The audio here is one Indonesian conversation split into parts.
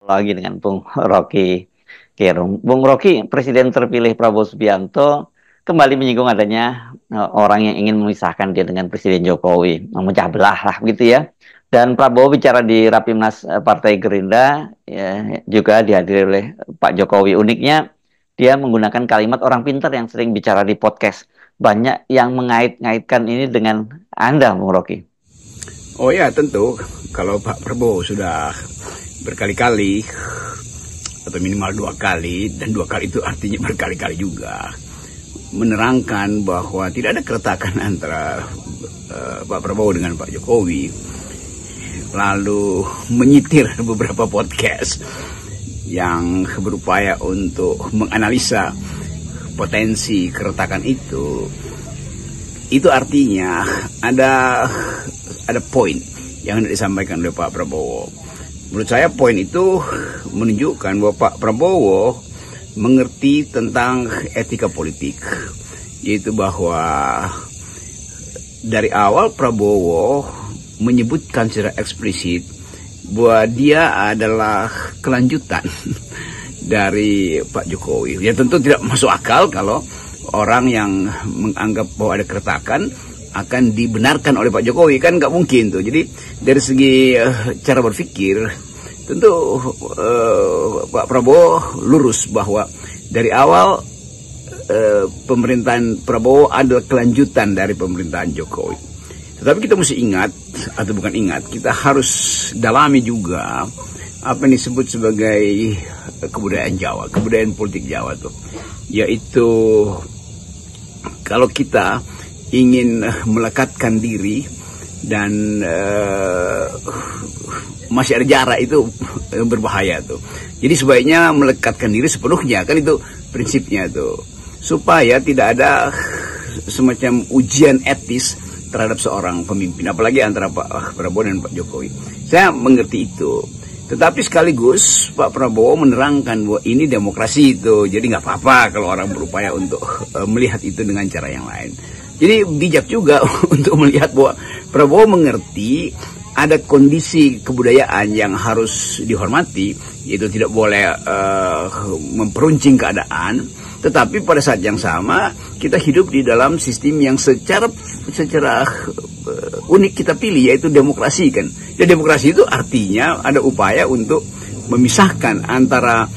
lagi dengan Bung Rocky Gerung. Bung Rocky, Presiden terpilih Prabowo Subianto kembali menyinggung adanya orang yang ingin memisahkan dia dengan Presiden Jokowi, memecah belah lah gitu ya. Dan Prabowo bicara di Rapimnas Partai Gerindra ya, juga dihadiri oleh Pak Jokowi. Uniknya dia menggunakan kalimat orang pintar yang sering bicara di podcast. Banyak yang mengait-ngaitkan ini dengan Anda, Bung Rocky. Oh ya, tentu kalau Pak Prabowo sudah berkali-kali atau minimal 2 kali, dan 2 kali itu artinya berkali-kali juga, menerangkan bahwa tidak ada keretakan antara Pak Prabowo dengan Pak Jokowi, lalu menyitir beberapa podcast yang berupaya untuk menganalisa potensi keretakan itu artinya ada poin yang disampaikan oleh Pak Prabowo. Menurut saya poin itu menunjukkan bahwa Pak Prabowo mengerti tentang etika politik, yaitu bahwa dari awal Prabowo menyebutkan secara eksplisit bahwa dia adalah kelanjutan dari Pak Jokowi. Ya tentu tidak masuk akal kalau orang yang menganggap bahwa ada keretakan akan dibenarkan oleh Pak Jokowi, kan nggak mungkin tuh. Jadi dari segi cara berpikir tentu Pak Prabowo lurus bahwa dari awal pemerintahan Prabowo adalah kelanjutan dari pemerintahan Jokowi. Tetapi kita mesti ingat, atau bukan ingat, kita harus dalami juga apa yang disebut sebagai kebudayaan Jawa, kebudayaan politik Jawa tuh, yaitu kalau kita ingin melekatkan diri dan masih ada jarak, itu berbahaya tuh. Jadi sebaiknya melekatkan diri sepenuhnya, kan itu prinsipnya tuh, supaya tidak ada semacam ujian etis terhadap seorang pemimpin, apalagi antara Pak Prabowo dan Pak Jokowi. Saya mengerti itu. Tetapi sekaligus Pak Prabowo menerangkan bahwa ini demokrasi itu, jadi nggak apa-apa kalau orang berupaya untuk melihat itu dengan cara yang lain. Jadi bijak juga untuk melihat bahwa Prabowo mengerti ada kondisi kebudayaan yang harus dihormati, yaitu tidak boleh memperuncing keadaan. Tetapi pada saat yang sama kita hidup di dalam sistem yang secara unik kita pilih, yaitu demokrasi kan. Ya, demokrasi itu artinya ada upaya untuk memisahkan antara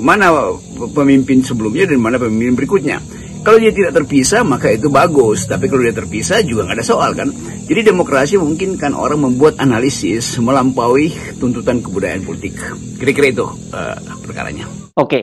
mana pemimpin sebelumnya dan mana pemimpin berikutnya. Kalau dia tidak terpisah maka itu bagus, tapi kalau dia terpisah juga nggak ada soal kan. Jadi demokrasi memungkinkan orang membuat analisis melampaui tuntutan kebudayaan politik. Kira-kira itu perkaranya. Oke.